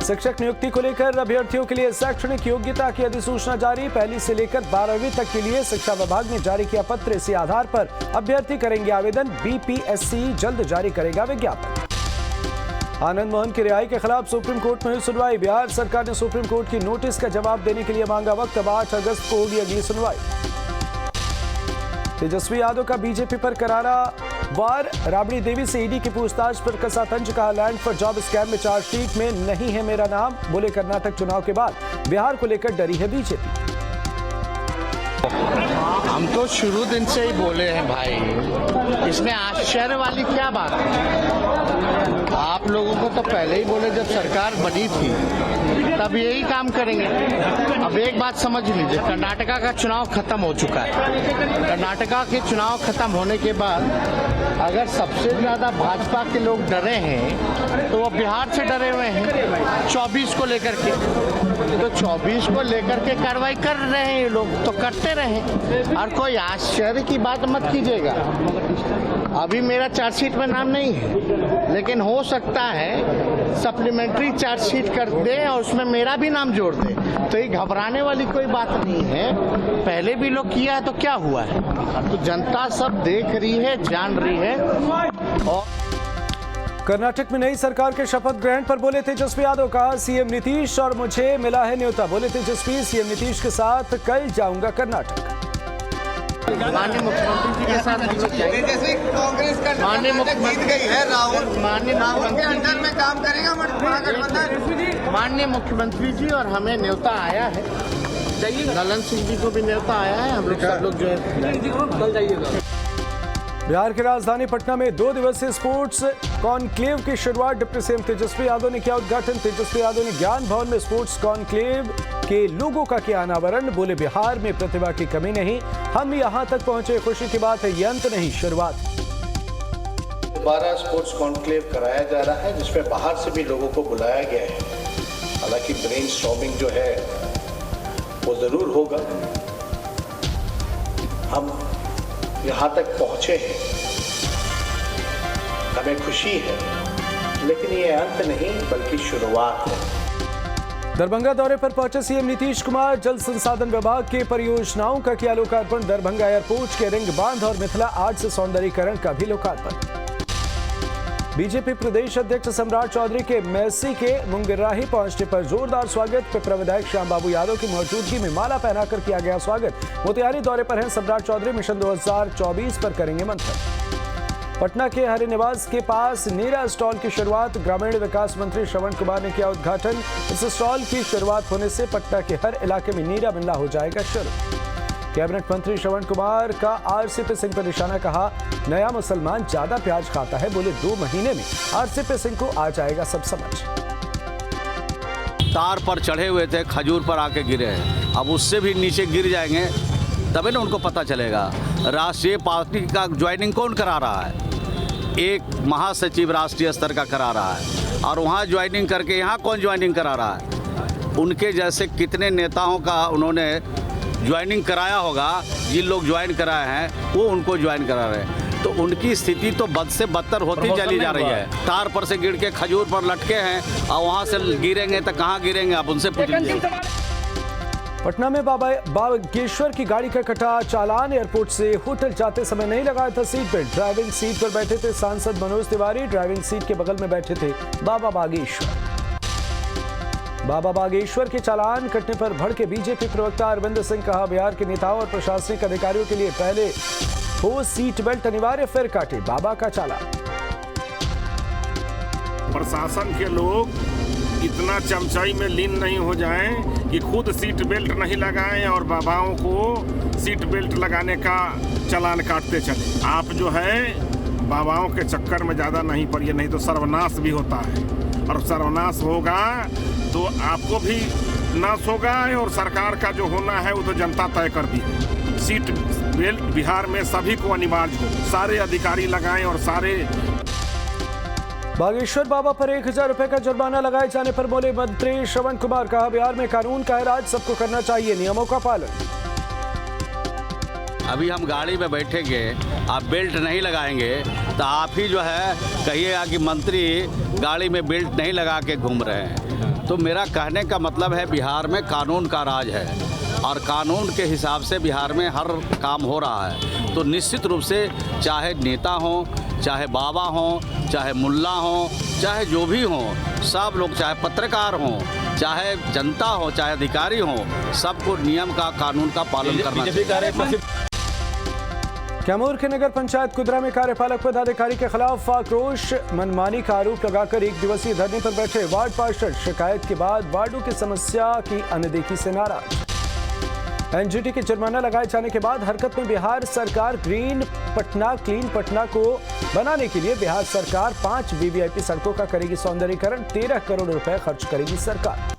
शिक्षक नियुक्ति को लेकर अभ्यर्थियों के लिए शैक्षणिक योग्यता की अधिसूचना जारी। 1ली से लेकर 12वीं तक के लिए शिक्षा विभाग ने जारी किया पत्र। इसी आधार पर अभ्यर्थी करेंगे आवेदन। बीपीएससी जल्द जारी करेगा विज्ञापन। आनंद मोहन की रिहाई के खिलाफ सुप्रीम कोर्ट में हुई सुनवाई। बिहार सरकार ने सुप्रीम कोर्ट की नोटिस का जवाब देने के लिए मांगा वक्त। अब 8 अगस्त को होगी अगली सुनवाई। तेजस्वी यादव का बीजेपी पर करारा वार। राबड़ी देवी से ईडी की पूछताछ पर कसा तंज। कहा लैंड फॉर जॉब स्कैम में चार्जशीट में नहीं है मेरा नाम। बोले कर्नाटक चुनाव के बाद बिहार को लेकर डरी है बीजेपी। हम तो शुरू दिन से ही बोले हैं भाई, इसमें आश्चर्य वाली क्या बात है। आप लोगों को तो पहले ही बोले जब सरकार बनी थी तब यही काम करेंगे। अब एक बात समझ लीजिए, कर्नाटका का चुनाव खत्म हो चुका है। कर्नाटका के चुनाव खत्म होने के बाद अगर सबसे ज्यादा भाजपा के लोग डरे हैं तो वो बिहार से डरे हुए हैं 24 को लेकर के। तो 24 को लेकर के कार्रवाई कर रहे हैं ये लोग, तो करते रहे। और कोई आश्चर्य की बात मत कीजिएगा। अभी मेरा चार्जशीट में नाम नहीं है, लेकिन हो सकता है सप्लीमेंट्री चार्जशीट कर दे और उसमें मेरा भी नाम जोड़ दे। तो ये घबराने वाली कोई बात नहीं है। पहले भी लोग किया है तो क्या हुआ है। तो जनता सब देख रही है, जान रही है। और कर्नाटक में नई सरकार के शपथ ग्रहण पर बोले तेजस्वी यादव। कहा सीएम नीतीश और मुझे मिला है न्योता। बोले तेजस्वी सीएम नीतीश के साथ कल जाऊंगा कर्नाटक। माननीय मुख्यमंत्री जी के साथ हम लोग जैसे कांग्रेस का माननीय जीत गई है, माननीय राहुल के अंडर में काम करेगा महागठबंधन। माननीय मुख्यमंत्री जी और हमें न्योता आया है। ललन सिंह जी को भी न्योता आया है। हम लोग सब लोग जो है कल जाइएगा। बिहार की राजधानी पटना में 2 दिवसीय स्पोर्ट्स कॉन्क्लेव की शुरुआत। डिप्टी सीएम तेजस्वी यादव ने किया उद्घाटन। तेजस्वी यादव ने ज्ञान भवन में स्पोर्ट्स कॉन्क्लेव के लोगों का किया अनावरण। बोले बिहार में प्रतिभा की कमी नहीं, हम यहां तक पहुंचे खुशी की बात है, ये अंत नहीं शुरुआत। दोबारा स्पोर्ट्स कॉन्क्लेव कराया जा रहा है जिसमें बाहर से भी लोगों को बुलाया गया है। हालांकि ब्रेनस्टॉर्मिंग जो है वो जरूर होगा। हम यहाँ तक पहुंचे हैं, हमें खुशी है, लेकिन ये अंत नहीं बल्कि शुरुआत है। दरभंगा दौरे पर पहुंचे सीएम नीतीश कुमार। जल संसाधन विभाग की परियोजनाओं का किया लोकार्पण। दरभंगा एयरपोर्ट के रिंग बांध और मिथिला आर्ट से सौंदर्यीकरण का भी लोकार्पण। बीजेपी प्रदेश अध्यक्ष सम्राट चौधरी के मेसी के मुंगेराही पहुंचने पर जोरदार स्वागत। पिपरा विधायक श्याम बाबू यादव की मौजूदगी में माला पहनाकर किया गया स्वागत। मोतिहारी दौरे पर हैं सम्राट चौधरी। मिशन 2024 पर करेंगे मंथन। पटना के हरि निवास के पास नीरा स्टॉल की शुरुआत। ग्रामीण विकास मंत्री श्रवण कुमार ने किया उद्घाटन। इस स्टॉल की शुरुआत होने से पटना के हर इलाके में नीरा मिलना हो जाएगा शुरू। कैबिनेट मंत्री श्रवण कुमार का आरसीपी सिंह पर निशाना। कहा नया मुसलमान ज्यादा प्याज खाता है। बोले 2 महीने में आरसीपी सिंह को आ जाएगा सब समझ। तार पर चढ़े हुए थे, खजूर पर आके गिरे हैं। अब उससे भी नीचे गिर जाएंगे तभी ना उनको पता चलेगा। राष्ट्रीय पार्टी का ज्वाइनिंग कौन करा रहा है? एक महासचिव राष्ट्रीय स्तर का करा रहा है, और वहाँ ज्वाइनिंग करके यहाँ कौन ज्वाइनिंग करा रहा है? उनके जैसे कितने नेताओं का उन्होंने ज्वाइनिंग कराया होगा। जिन लोग ज्वाइन कराए हैं वो उनको ज्वाइन करा रहे हैं, तो उनकी स्थिति तो बद से बदतर होती चली जा रही है। तार पर से गिर के खजूर पर लटके हैं और वहाँ से गिरेंगे तो कहाँ गिरेंगे, आप उनसे पूछ लीजिए। पटना में बाबा बागेश्वर की गाड़ी का कटा चालान। एयरपोर्ट से होटल जाते समय नहीं लगाया था सीट बेल्ट। ड्राइविंग सीट पर बैठे थे सांसद मनोज तिवारी। ड्राइविंग सीट के बगल में बैठे थे बाबा बागेश्वर। बाबा बागेश्वर के चालान कटने पर भड़के बीजेपी प्रवक्ता अरविंद सिंह। कहा बिहार के नेताओं और प्रशासनिक अधिकारियों के लिए पहले हो सीट बेल्ट अनिवार्य, फिर काटे बाबा का चालान। प्रशासन के लोग इतना चमचाई में लीन नहीं हो जाएं कि खुद सीट बेल्ट नहीं लगाएं और बाबाओं को सीट बेल्ट लगाने का चालान काटते चले। आप जो है बाबाओं के चक्कर में ज़्यादा नहीं पड़िए, नहीं तो सर्वनाश भी होता है। और सर्वनाश होगा तो आपको भी नाश होगा, और सरकार का जो होना है वो तो जनता तय कर दी है। सीट बेल्ट बिहार में सभी को अनिवार्य हो, सारे अधिकारी लगाएं और सारे। बागेश्वर बाबा पर 1000 रुपए का जुर्माना लगाए जाने पर बोले मंत्री श्रवण कुमार। कहा बिहार में कानून का राज, सबको करना चाहिए नियमों का पालन। अभी हम गाड़ी में बैठेंगे, आप बेल्ट नहीं लगाएंगे तो आप ही जो है कहिएगा कि मंत्री गाड़ी में बेल्ट नहीं लगा के घूम रहे हैं। तो मेरा कहने का मतलब है बिहार में कानून का राज है और कानून के हिसाब से बिहार में हर काम हो रहा है। तो निश्चित रूप से चाहे नेता हों, चाहे बाबा हों, चाहे मुल्ला हों, चाहे जो भी हों, सब लोग, चाहे पत्रकार हों, चाहे जनता हो, चाहे अधिकारी हों, सबको नियम का, कानून का पालन करना चाहिए। कैमूर के नगर पंचायत कुदरा में कार्यपालक पदाधिकारी के खिलाफ आक्रोश, मनमानी का आरोप लगाकर 1 दिवसीय धरने पर बैठे वार्ड पार्षद। शिकायत के बाद वार्डों की समस्या की अनदेखी से नाराज। एनजीटी के जुर्माना लगाए जाने के बाद हरकत में बिहार सरकार। ग्रीन पटना, क्लीन पटना को बनाने के लिए बिहार सरकार 5 वीवीआईपी सड़कों का करेगी सौंदर्यीकरण। 13 करोड़ रुपए खर्च करेगी सरकार।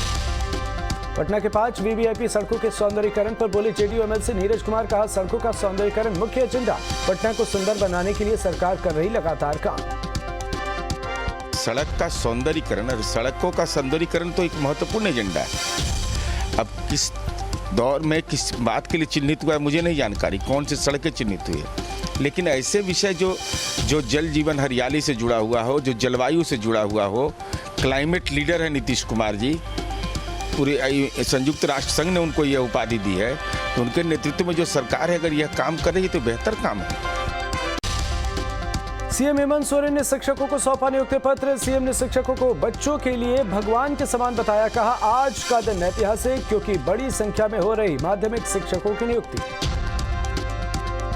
पटना के 5 वीवीआईपी सड़कों के सौंदर्यीकरण पर बोले जेडीयू एमएलसी नीरज कुमार। कहा, सड़कों का सौंदर्यीकरण मुख्य एजेंडा। पटना को सुंदर बनाने के लिए सरकार कर रही लगातार काम। सड़क का सौंदर्यीकरण और सड़कों का सौंदर्यीकरण तो एक महत्वपूर्ण एजेंडा है। अब किस दौर में किस बात के लिए चिन्हित हुआ है मुझे नहीं जानकारी, कौन सी सड़कें चिन्हित हुई है, लेकिन ऐसे विषय जो जल जीवन हरियाली से जुड़ा हुआ हो, जो जलवायु से जुड़ा हुआ हो। क्लाइमेट लीडर है नीतीश कुमार जी, पूरे संयुक्त राष्ट्र संघ ने उनको यह उपाधि दी है। तो उनके नेतृत्व में जो सरकार है, अगर यह काम कर रही है तो बेहतर काम है। सीएम हेमंत सोरेन ने शिक्षकों को सौंपा नियुक्ति पत्र। सीएम ने शिक्षकों को बच्चों के लिए भगवान के समान बताया। कहा, आज का दिन ऐतिहासिक क्योंकि बड़ी संख्या में हो रही माध्यमिक शिक्षकों की नियुक्ति।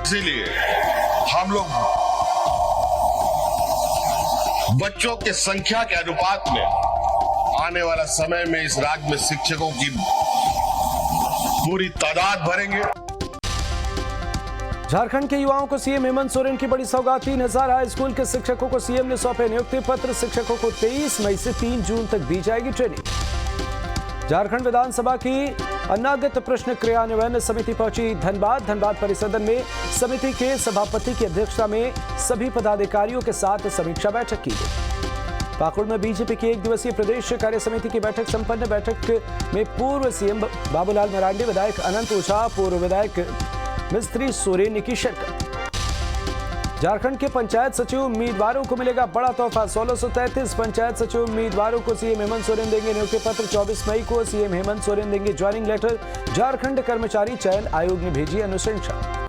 इसीलिए हम लोग बच्चों की संख्या के अनुपात में आने वाला समय में इस राज्य में शिक्षकों की पूरी तादाद भरेंगे। झारखंड के युवाओं को सीएम हेमंत सोरेन की बड़ी सौगात। 3000 हाई स्कूल के शिक्षकों को सीएम ने सौंपे नियुक्ति पत्र। शिक्षकों को 23 मई से 3 जून तक दी जाएगी ट्रेनिंग। झारखंड विधानसभा की अनागत प्रश्न क्रियान्वयन समिति पहुंची धनबाद। धनबाद परिसदन में समिति के सभापति की अध्यक्षता में सभी पदाधिकारियों के साथ समीक्षा बैठक की गई। पाकुड़ में बीजेपी की 1 दिवसीय प्रदेश कार्य समिति की बैठक संपन्न। बैठक में पूर्व सीएम बाबूलाल मरांडी, विधायक अनंत ओझा, पूर्व विधायक मिस्त्री सोरेन की शिरकत। झारखंड के पंचायत सचिव उम्मीदवारों को मिलेगा बड़ा तोहफा। 1633 पंचायत सचिव उम्मीदवारों को सीएम हेमंत सोरेन देंगे नियुक्ति पत्र। 24 मई को सीएम हेमंत सोरेन देंगे ज्वाइनिंग लेटर। झारखंड कर्मचारी चयन आयोग ने भेजी अनुशंसा।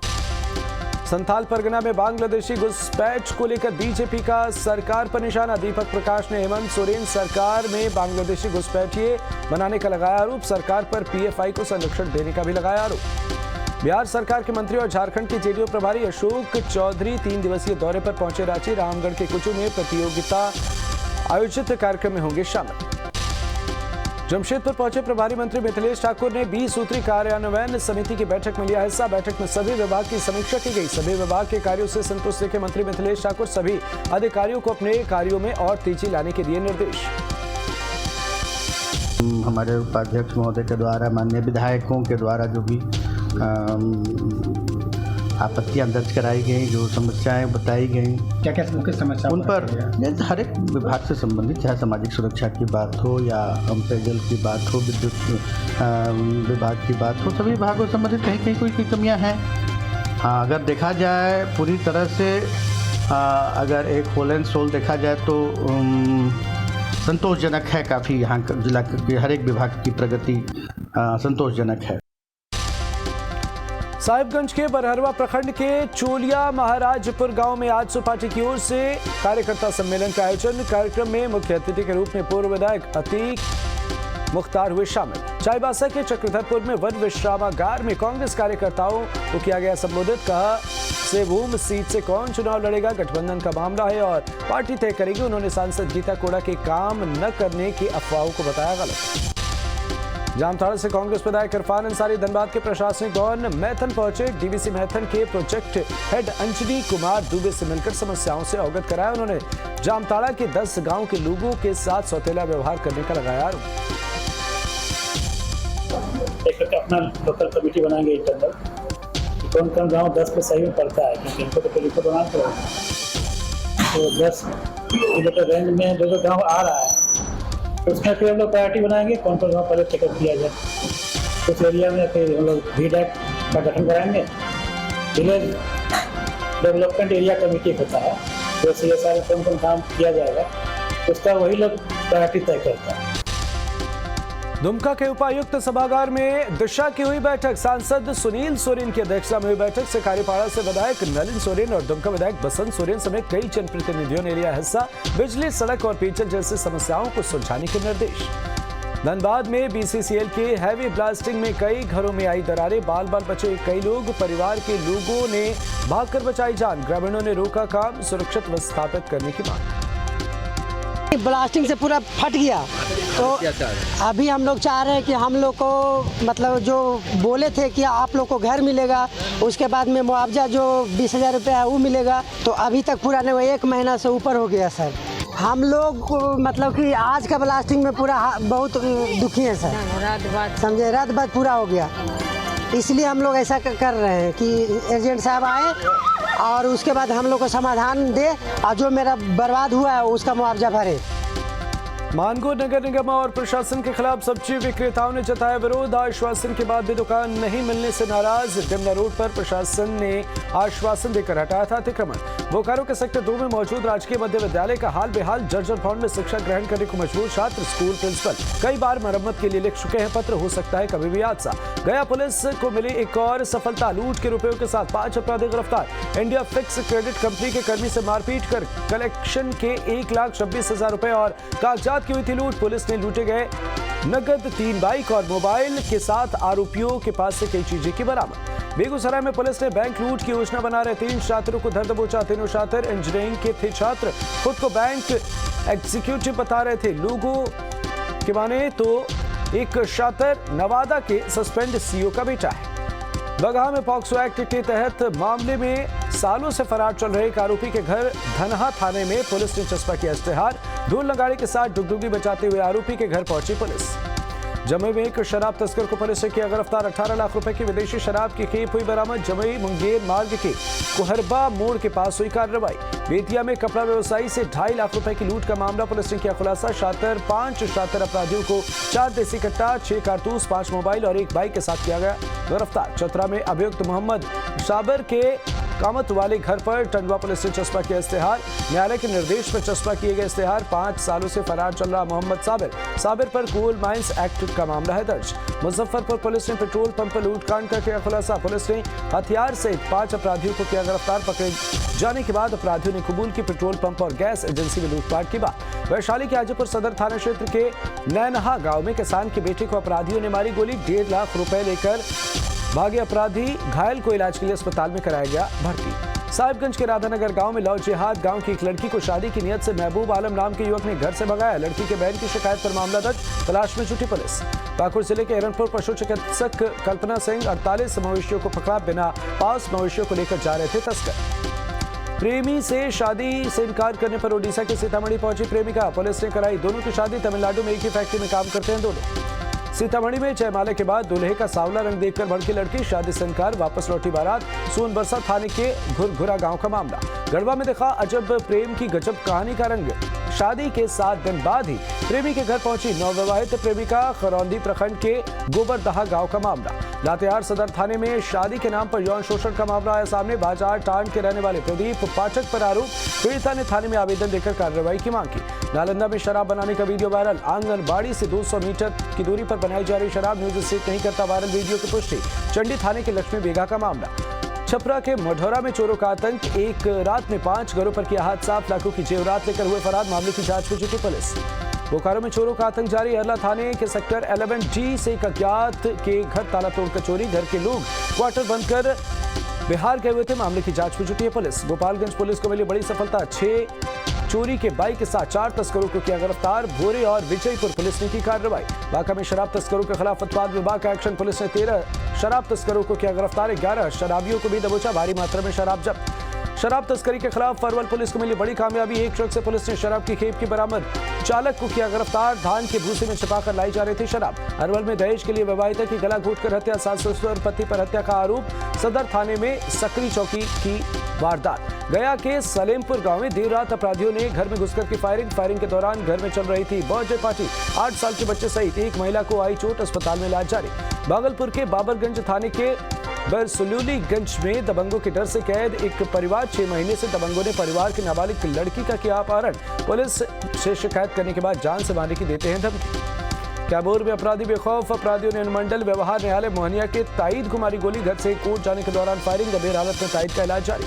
संथाल परगना में बांग्लादेशी घुसपैठ को लेकर बीजेपी का सरकार पर निशाना। दीपक प्रकाश ने हेमंत सोरेन सरकार में बांग्लादेशी घुसपैठिए बनाने का लगाया आरोप। सरकार पर पीएफआई को संरक्षण देने का भी लगाया आरोप। बिहार सरकार के मंत्री और झारखंड के जेडीयू प्रभारी अशोक चौधरी 3 दिवसीय दौरे पर पहुंचे रांची। रामगढ़ के कुचू में प्रतियोगिता आयोजित कार्यक्रम में होंगे शामिल। जमशेदपुर पहुंचे प्रभारी मंत्री मिथिलेश ठाकुर ने 20 सूत्री कार्यान्वयन समिति की बैठक में लिया हिस्सा। बैठक में सभी विभाग की समीक्षा की गई। सभी विभाग के कार्यों से संतुष्ट देखे मंत्री मिथिलेश ठाकुर सभी अधिकारियों को अपने कार्यों में और तेजी लाने के दिए निर्देश। हमारे उपाध्यक्ष महोदय के द्वारा, माननीय विधायकों के द्वारा जो भी आपत्तियां दर्ज कराई गई, जो समस्याएं बताई गई, क्या क्या मुख्य समस्या उन पर हर एक विभाग से संबंधित, चाहे सामाजिक सुरक्षा की बात हो या पेयजल की बात हो, विद्युत विभाग की बात हो, सभी विभागों से संबंधित कहीं कहीं कोई कमियां हैं। हाँ, अगर देखा जाए पूरी तरह से, अगर एक होल एंड सोल देखा जाए तो संतोषजनक है। काफ़ी यहाँ जिला के हर एक विभाग की प्रगति संतोषजनक है। साहिबगंज के बरहरवा प्रखंड के चोलिया महाराजपुर गांव में आज पार्टी की ओर से कार्यकर्ता सम्मेलन का आयोजन। कार्यक्रम में मुख्य अतिथि के रूप में पूर्व विधायक अतीक मुख्तार हुए शामिल। चाईबासा के चक्रधरपुर में वन विश्रामागार में कांग्रेस कार्यकर्ताओं को किया गया संबोधित। कहा, सेवूम सीट से कौन चुनाव लड़ेगा गठबंधन का मामला है और पार्टी तय करेगी। उन्होंने सांसद गीता कोड़ा के काम न करने की अफवाहों को बताया गलत। जामताड़ा से कांग्रेस विधायक इरफान अंसारी धनबाद के प्रशासनिक भवन मैथन पहुंचे। डीवीसी मैथन के प्रोजेक्ट हेड अंजलि कुमार दुबे से मिलकर समस्याओं से अवगत कराया। उन्होंने जामताड़ा के 10 गांव के लोगों के साथ सौतेला व्यवहार करने का लगाया आरोप। एक अपना लोकल कमेटी बनाएंगे इंटरनल, कौन कौन गाँव 10 पे सही में पड़ता है, क्योंकि इनको तो रिपोर्ट बनाना पड़ेगा। तो 10 किलोमीटर रेंज में जो गाँव आ रहा है उसमें फिर हम लोग प्रायोरिटी बनाएंगे, कौन कौन गाँव पहले टिकट दिया जाए। उस एरिया में फिर हम लोग VDAC का गठन कराएंगे। विलेज डेवलपमेंट एरिया कमेटी होता है, तो CSR में कौन कौन काम किया जाएगा उसका वही लोग प्रायोरिटी तय करता है। दुमका के उपायुक्त सभागार में दिशा की हुई बैठक। सांसद सुनील सोरेन की अध्यक्षता में हुई बैठक से कार्यपाड़ा से विधायक नलिन सोरेन और दुमका विधायक बसंत सोरेन समेत कई जनप्रतिनिधियों ने लिया हिस्सा। बिजली, सड़क और पेयजल जैसी समस्याओं को सुलझाने के निर्देश। धनबाद में BCCL के हैवी ब्लास्टिंग में कई घरों में आई दरारें, बाल बाल बचे कई लोग। परिवार के लोगों ने भागकर बचाई जान। ग्रामीणों ने रोका काम, सुरक्षित विस्थापित करने की मांग। ब्लास्टिंग से पूरा फट गया तो अभी हम लोग चाह रहे हैं कि हम लोग को मतलब जो बोले थे कि आप लोग को घर मिलेगा, उसके बाद में मुआवजा जो 20,000 रुपया है वो मिलेगा, तो अभी तक पूरा नहीं, 1 महीना से ऊपर हो गया सर। हम लोग को मतलब कि आज का ब्लास्टिंग में पूरा बहुत दुखी है सर, समझे, रात बाद पूरा हो गया। इसलिए हम लोग ऐसा कर रहे हैं कि एजेंट साहब आए और उसके बाद हम लोग को समाधान दे और जो मेरा बर्बाद हुआ है उसका मुआवजा भरे। मानगो नगर निगम और प्रशासन के खिलाफ सब्जी विक्रेताओं ने जताया विरोध। आश्वासन के बाद भी दुकान नहीं मिलने से नाराज। डिमना रोड पर प्रशासन ने आश्वासन देकर हटाया था अतिक्रमण। बोकारो के सेक्टर 2 में मौजूद राजकीय मध्य विद्यालय का हाल बेहाल। जर्जर भवन में शिक्षा ग्रहण करने को मजबूर छात्र। स्कूल प्रिंसिपल कई बार मरम्मत के लिए लिख चुके हैं पत्र, हो सकता है कभी भी हादसा। गया पुलिस को मिली एक और सफलता। लूट के रुपयों के साथ 5 अपराधी गिरफ्तार। इंडिया फिक्स क्रेडिट कंपनी के कर्मी से मारपीट कर कलेक्शन के 1,26,000 रुपए और कागजात की हुई थी लूट। पुलिस ने लूटे गए नगद 3 बाइक और मोबाइल के साथ आरोपियों के पास से कई चीजें की बरामद। बेगूसराय में पुलिस ने बैंक लूट की योजना बना रहे 3 छात्रों को धर दबोचा। तीनों छात्र इंजीनियरिंग के थे छात्र, खुद को बैंक एग्जीक्यूटिव बता रहे थे। लोगों के माने तो एक छात्र नवादा के सस्पेंड CEO का बेटा है। बगहा में पॉक्सो एक्ट के तहत मामले में सालों से फरार चल रहे एक आरोपी के घर धनहा थाने में पुलिस ने चस्पा किया इश्तेहार। ढोल नगाड़े के साथ डुगडुगी बजाते हुए आरोपी के घर पहुंची पुलिस। जमुई में एक शराब तस्कर को पुलिस ने किया गिरफ्तार। 18 लाख रुपए की विदेशी शराब की खेप हुई बरामद। जमुई मुंगेर मार्ग के कोहरबा मोड़ के पास हुई कार्रवाई। बेतिया में कपड़ा व्यवसायी से 2.5 लाख रुपए की लूट का मामला, पुलिस ने किया खुलासा। 5 शातिर अपराधियों को 4 देसी कट्टा, 6 कारतूस, 5 मोबाइल और 1 बाइक के साथ किया गया गिरफ्तार। चतरा में अभियुक्त मोहम्मद साबर के कामत वाले घर पर टंडवा पुलिस ने चस्पा किया इश्तेहार। न्यायालय के निर्देश पर चस्पा किए गए इश्तेहार। 5 सालों से फरार चल रहा मोहम्मद साबिर पर कोल माइंस एक्ट का मामला है दर्ज। मुजफ्फरपुर पुलिस ने पेट्रोल पंप पर लूटकांड का किया खुलासा। पुलिस ने हथियार से 5 अपराधियों को किया गिरफ्तार। पकड़े जाने के बाद अपराधियों ने कबूल की पेट्रोल पंप और गैस एजेंसी में लूटपाट की बात। वैशाली के हाजीपुर सदर थाना क्षेत्र के नैनहा गांव में किसान के बेटे को अपराधियों ने मारी गोली। 1.5 लाख रुपए लेकर भागे अपराधी। घायल को इलाज के लिए अस्पताल में कराया गया भर्ती। साहिबगंज के राधानगर गांव में लव जिहाद। गांव की एक लड़की को शादी की नियत से महबूब आलम नाम के युवक ने घर से भगाया। लड़की के बहन की शिकायत पर मामला दर्ज, तलाश में जुटी पुलिस। पाकुड़ जिले के हिरणपुर पशु चिकित्सक कल्पना सिंह 48 मवेशियों को पकड़ा। बिना पास मवेशियों को लेकर जा रहे थे तस्कर। प्रेमी से शादी से इनकार करने पर ओडिशा के सीतामढ़ी पहुंची प्रेमिका। पुलिस ने कराई दोनों की शादी। तमिलनाडु में एक ही फैक्ट्री में काम करते हैं दोनों। सीतामढ़ी में जयमाला के बाद दूल्हे का सांवला रंग देखकर भड़की लड़की, शादी से इनकार, वापस लौटी बारात। सोनबरसा थाने के घुरघुरा गांव का मामला। गढ़वा में देखा अजब प्रेम की गजब कहानी का रंग। शादी के 7 दिन बाद ही प्रेमी के घर पहुंची नवविवाहित प्रेमिका। खरौंदी प्रखंड के गोबरदहा गांव का मामला। लातेहार सदर थाने में शादी के नाम पर यौन शोषण का मामला आया सामने। बाजार टांड के रहने वाले प्रदीप पाठक पर आरोप। पीड़िता ने थाने में आवेदन देकर कार्रवाई की मांग की। नालंदा में शराब बनाने का वीडियो वायरल। आंगनबाड़ी से 200 मीटर की दूरी पर बनाई जा रही शराब। न्यूज स्टेट नहीं करता वायरल वीडियो की पुष्टि। चंडी थाने के लक्ष्मी बेगा का मामला। छपरा के मढ़ौरा में चोरों का आतंक। एक रात में 5 घरों पर किया हाथ साफ। लाखों की जेवरात लेकर हुए फरार। मामले की जांच में जुटी पुलिस। बोकारो में चोरों का आतंक जारी। अरला थाने के सेक्टर 11G से एक अज्ञात के घर ताला तोड़कर चोरी। घर के लोग क्वार्टर बंद कर बिहार गए हुए थे। मामले की जांच में जुटी है पुलिस। गोपालगंज पुलिस को मिली बड़ी सफलता। 6 चोरी के बाइक के साथ 4 तस्करों को किया गिरफ्तार। भोरे और विजयपुर पुलिस ने की कार्रवाई। बांका में शराब तस्करों के खिलाफ उत्पाद विभाग का एक्शन। पुलिस ने 13 शराब तस्करों को किया गिरफ्तार। 11 शराबियों को भी दबोचा। भारी मात्रा में शराब जब्त। शराब तस्करी के खिलाफ अरवल पुलिस को मिली बड़ी कामयाबी। एक ट्रक से पुलिस ने शराब की खेप की बरामद। चालक को किया गिरफ्तार। धान के भूसे में छिपाकर लाई जा रही थी शराब। अरवल में दहेज के लिए विवाहिता की गला घोंटकर हत्या। सास ससुर पति पर हत्या का आरोप। सदर थाने में सकरी चौकी की वारदात। गया के सलेमपुर गांव में देर रात अपराधियों ने घर में घुसकर की फायरिंग के दौरान घर में चल रही थी बर्थडे पार्टी। 8 साल के बच्चे सहित एक महिला को आई चोट। अस्पताल में इलाज जारी। भागलपुर के बाबरगंज थाने के बरसुलूलीगंज में दबंगों के डर से कैद एक परिवार। 6 महीने से दबंगों ने परिवार की नाबालिग लड़की का किया अपहरण। पुलिस से शिकायत करने के बाद जान से मारने की देते हैं धमकी। कैमूर में अपराधी बेखौफ। अपराधियों ने अनुमंडल व्यवहार न्यायालय मोहनिया के ताईद को मारी गोली। घर से कोर्ट जाने के दौरान फायरिंग। गंभीर हालत में ताईद का इलाज जारी।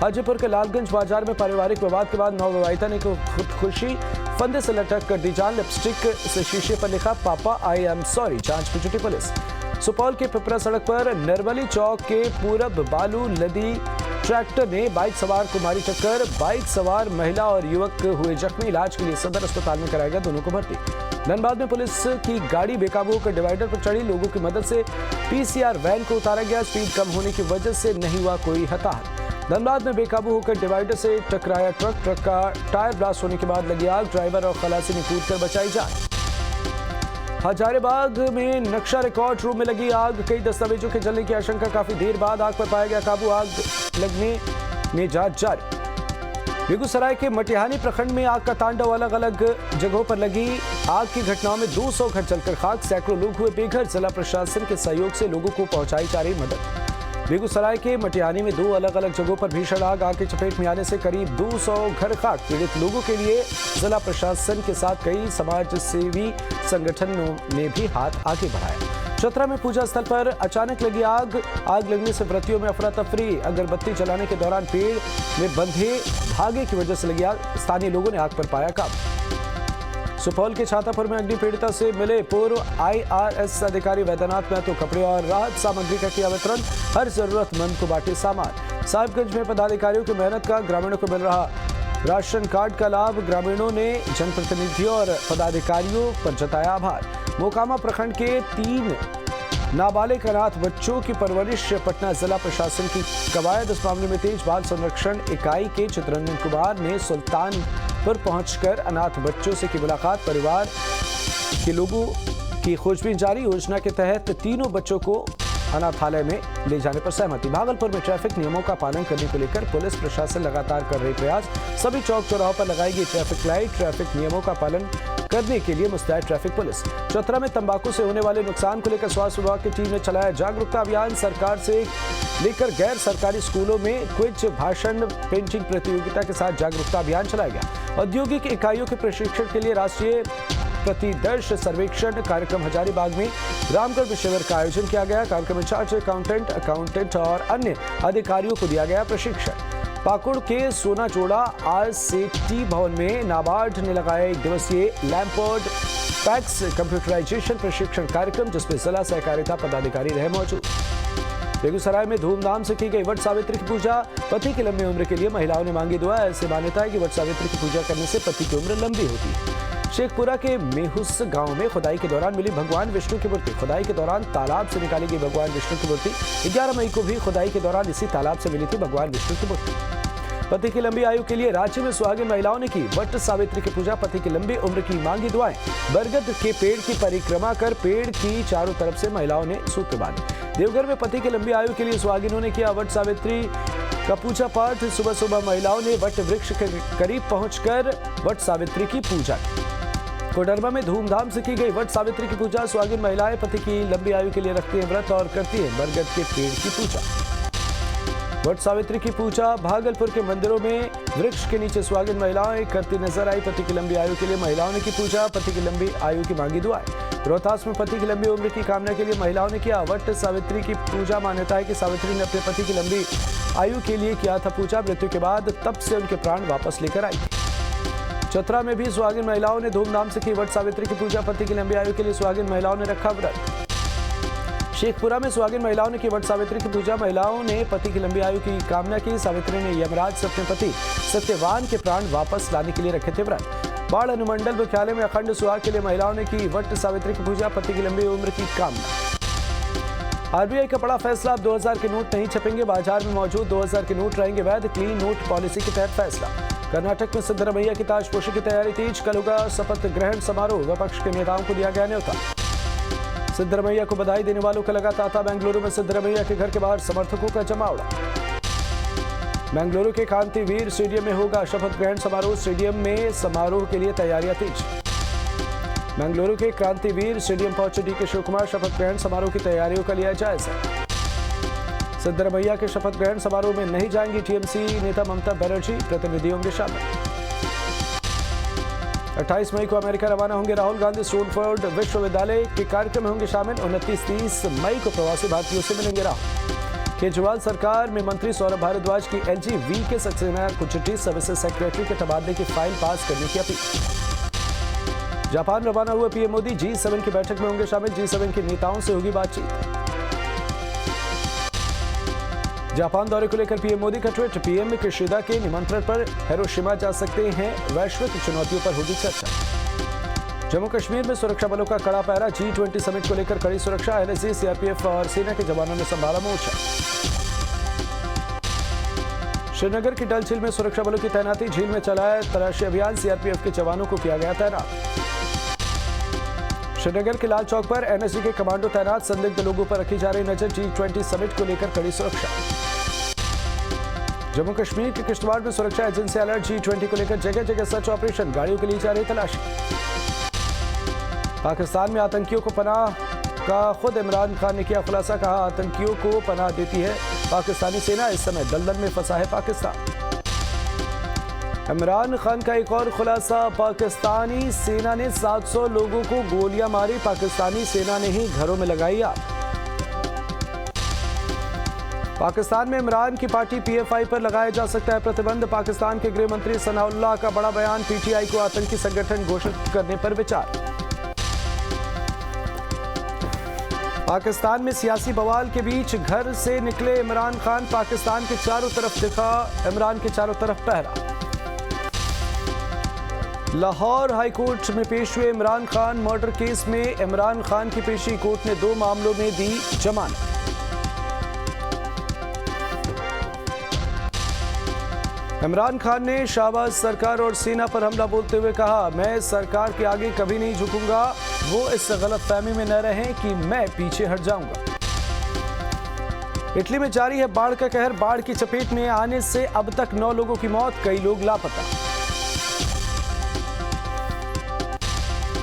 हाजीपुर के लालगंज बाजार में पारिवारिक विवाद के बाद नवविवाहिता ने खुदकुशी। फंदे से लटक कर दी जान। लिपस्टिक से शीशे पर लिखा पापा आई एम सॉरी। जांच में जुटी पुलिस। सुपौल के पिपरा सड़क पर नरवली चौक के पूरब बालू लदी ट्रैक्टर ने बाइक सवार को मारी टक्कर। बाइक सवार महिला और युवक हुए जख्मी। इलाज के लिए सदर अस्पताल में कराया गया दोनों को भर्ती। धनबाद में पुलिस की गाड़ी बेकाबू होकर डिवाइडर पर चढ़ी। लोगों की मदद से पीसीआर वैन को उतारा गया। स्पीड कम होने की वजह से नहीं हुआ कोई हताहत। धनबाद में बेकाबू होकर डिवाइडर से टकराया ट्रक का टायर ब्लास्ट होने के बाद लगी आग। ड्राइवर और खलासी ने कूदकर बचाई जान। हजारीबाग में नक्शा रिकॉर्ड रूम में लगी आग। कई दस्तावेजों के जलने की आशंका। काफी देर बाद आग पर पाया गया काबू। आग लगने में जांच जारी। बेगूसराय के मटिहानी प्रखंड में आग का तांडव। अलग अलग जगहों पर लगी आग की घटनाओं में 200 घर जलकर खाक। सैकड़ों लोग हुए बेघर। जिला प्रशासन के सहयोग से लोगों को पहुंचाई जा रही मदद। बेगूसराय के मटिहानी में 2 अलग अलग जगहों पर भीषण आग की चपेट में आने से करीब 200 घर खाक। पीड़ित लोगों के लिए जिला प्रशासन के साथ कई समाज सेवी संगठनों ने भी हाथ आगे बढ़ाया। चतरा में पूजा स्थल पर अचानक लगी आग। आग लगने से व्रतियों में अफरा तफरी। अगरबत्ती जलाने के दौरान पेड़ में बंधे धागे की वजह से लगी आग। स्थानीय लोगों ने आग पर पाया काबू। सुपौल के छातापुर में अग्नि पीड़िता से मिले पूर्व IRS अधिकारी वैद्यनाथ महतो। कपड़े और राहत सामग्री का किया वितरण। हर जरूरतमंद को बांटे सामान। साहिबगंज में पदाधिकारियों की मेहनत का ग्रामीणों को मिल रहा राशन कार्ड का लाभ। ग्रामीणों ने जनप्रतिनिधियों और पदाधिकारियों पर जताया आभार। मोकामा प्रखंड के 3 नाबालिग अनाथ बच्चों की परवरिश। पटना जिला प्रशासन की कवायद। इस मामले में तेज बाल संरक्षण इकाई के चित्रंजन कुमार ने सुल्तानपुर पहुंचकर अनाथ बच्चों से की मुलाकात। परिवार के लोगों की खोजबीन जारी। योजना के तहत तीनों बच्चों को अनाथालय में ले जाने पर सहमति। भागलपुर में ट्रैफिक नियमों का पालन करने को लेकर पुलिस प्रशासन लगातार कर रही प्रयास। सभी चौक चौराहों पर लगाई गई ट्रैफिक लाइट। ट्रैफिक नियमों का पालन करने के लिए मुस्तैद ट्रैफिक पुलिस। चतरा में तंबाकू से होने वाले नुकसान को लेकर स्वास्थ्य विभाग की टीम ने चलाया जागरूकता अभियान। सरकार से लेकर गैर सरकारी स्कूलों में क्विज, भाषण, पेंटिंग प्रतियोगिता के साथ जागरूकता अभियान चलाया गया। औद्योगिक इकाइयों के प्रशिक्षण के लिए राष्ट्रीय प्रतिदर्श सर्वेक्षण कार्यक्रम हजारीबाग में रामगढ़ में शिविर का आयोजन किया गया। कार्यक्रम में चार्टर्ड अकाउंटेंट और अन्य अधिकारियों को दिया गया प्रशिक्षण। पाकुड़ के सोना जोड़ा RCT भवन में नाबार्ड ने लगाया 1 दिवसीय लैंपोर्ड पैक्स कंप्यूटराइजेशन प्रशिक्षण कार्यक्रम, जिसमें जिला सहकारिता पदाधिकारी रहे मौजूद। बेगूसराय में धूमधाम से की गई वट सावित्री की पूजा। पति की लंबी उम्र के लिए महिलाओं ने मांगी दुआ। ऐसी मान्यता है कि वट सावित्री की पूजा करने से पति की उम्र लंबी होती है। शेखपुरा के मेहुस गांव में खुदाई के दौरान मिली भगवान विष्णु की मूर्ति। खुदाई के दौरान तालाब से निकाली गई भगवान विष्णु की मूर्ति। 11 मई को भी खुदाई के दौरान इसी तालाब से मिली थी भगवान विष्णु की मूर्ति। पति की लंबी आयु के लिए राज्य में सुहागिन महिलाओं ने की वट सावित्री की पूजा। पति की लंबी उम्र की मांगी दुआएं। बरगद के पेड़ की परिक्रमा कर पेड़ की चारों तरफ से महिलाओं ने सूत्र बांधे। देवघर में पति की लंबी आयु के लिए सुहागिनों ने किया वट सावित्री का पूजा पाठ। सुबह सुबह महिलाओं ने वट वृक्ष के करीब पहुंचकर वट सावित्री की पूजा की। कोडरमा में धूमधाम से की गई वट सावित्री की पूजा। सुहागिन महिलाएं पति की लंबी आयु के लिए रखती हैं व्रत और करती हैं बरगद के पेड़ की पूजा। वट सावित्री की पूजा भागलपुर के मंदिरों में वृक्ष के नीचे सुहागिन महिलाएं करती नजर आई। पति की लंबी आयु के लिए महिलाओं ने की पूजा। पति की लंबी आयु की मांगी दुआएं। रोहतास में पति की लंबी उम्र की कामना के लिए महिलाओं ने किया वट सावित्री की पूजा। मान्यता है कि सावित्री ने अपने पति की लंबी आयु के लिए किया था पूजा। मृत्यु के बाद तब से उनके प्राण वापस लेकर आई। चतरा में भी सुहागिन महिलाओं ने धूमधाम से की वट सावित्री की पूजा। पति की लंबी आयु के लिए सुहागिन महिलाओं ने रखा व्रत। शेखपुरा में सुहागिन महिलाओं ने की वट सावित्री की पूजा। महिलाओं ने पति की लंबी आयु की कामना की। सावित्री ने यमराज से अपने पति सत्यवान के प्राण वापस लाने के लिए रखे थे व्रत। बाढ़ अनुमंडल मुख्यालय में अखंड सुहाग के लिए महिलाओं ने की वट सावित्री की पूजा। पति की लंबी उम्र की कामना। RBI का बड़ा फैसला। अब 2000 के नोट नहीं छपेंगे। बाजार में मौजूद 2000 के नोट रहेंगे वैध। क्लीन नोट पॉलिसी के तहत फैसला। कर्नाटक में सिद्धरमैया की ताजपोशी की तैयारी तेज। कल होगा शपथ ग्रहण समारोह। विपक्ष के नेताओं को दिया गया न्योता। सिद्धरमैया को बधाई देने वालों का लगा तांता। बेंगलुरु में सिद्धरमैया के घर के बाहर समर्थकों का जमावड़ा। बेंगलुरु के कांतिवीर स्टेडियम में होगा शपथ ग्रहण समारोह। स्टेडियम में समारोह के लिए तैयारियां तेज। बेंगलुरु के क्रांतिवीर स्टेडियम पहुंचे DK शिवकुमार। शपथ ग्रहण समारोह की तैयारियों का लिया जायजा। सिद्धरमैया के शपथ ग्रहण समारोह में नहीं जाएंगी टीएमसी नेता ममता बनर्जी, प्रतिनिधि होंगे शामिल। 28 मई को अमेरिका रवाना होंगे राहुल गांधी, स्टैनफोर्ड विश्वविद्यालय के कार्यक्रम में होंगे शामिल। 29-30 मई को प्रवासी भारतीयों से मिलेंगे राहुल। केजरीवाल सरकार में मंत्री सौरभ भारद्वाज की एलजी के सक्सेना को चिट्ठी, सर्विसेज सेक्रेटरी के तबादले की फाइल पास करने की अपील। जापान रवाना हुए पीएम मोदी, G7 की बैठक में होंगे शामिल। G7 के नेताओं से होगी बातचीत। जापान दौरे को लेकर पीएम मोदी का ट्वीट, पीएम किशिदा के निमंत्रण पर हिरोशिमा जा सकते हैं, वैश्विक चुनौतियों पर होगी चर्चा। जम्मू कश्मीर में सुरक्षा बलों का कड़ा पहरा, G20 समिट को लेकर कड़ी सुरक्षा, एनएसजी, सीआरपीएफ और सेना के जवानों ने संभाला मोर्चा। श्रीनगर की डल झील में सुरक्षा बलों की तैनाती, झील में चलाया तलाशी अभियान, सीआरपीएफ के जवानों को किया गया तैनात। श्रीनगर के लाल चौक पर एनएसजी के कमांडो तैनात, संदिग्ध लोगों पर रखी जा रही नजर, G20 समिट को लेकर कड़ी सुरक्षा। जम्मू कश्मीर के किश्तवाड़ में सुरक्षा एजेंसी अलर्ट, G20 को लेकर जगह जगह सर्च ऑपरेशन, गाड़ियों के लिए जा रही तलाशी। पाकिस्तान में आतंकियों को पनाह का खुद इमरान खान ने किया खुलासा, कहा आतंकियों को पनाह देती है पाकिस्तानी सेना, इस समय दलदल में फंसा है पाकिस्तान। इमरान खान का एक और खुलासा, पाकिस्तानी सेना ने 700 लोगों को गोलियां मारी, पाकिस्तानी सेना ने ही घरों में लगाई आग। पाकिस्तान में इमरान की पार्टी पीएफआई पर लगाया जा सकता है प्रतिबंध, पाकिस्तान के गृह मंत्री सनाउल्लाह का बड़ा बयान, पीटीआई को आतंकी संगठन घोषित करने पर विचार। पाकिस्तान में सियासी बवाल के बीच घर से निकले इमरान खान, पाकिस्तान के चारों तरफ दिखा इमरान के चारों तरफ पहरा। लाहौर हाईकोर्ट में पेश हुए इमरान खान, मर्डर केस में इमरान खान की पेशी, कोर्ट ने 2 मामलों में दी जमानत। इमरान खान ने शाहबाज सरकार और सेना पर हमला बोलते हुए कहा, मैं सरकार के आगे कभी नहीं झुकूंगा, वो इस गलतफहमी में न रहें कि मैं पीछे हट जाऊंगा। इटली में जारी है बाढ़ का कहर, बाढ़ की चपेट में आने से अब तक 9 लोगों की मौत, कई लोग लापता।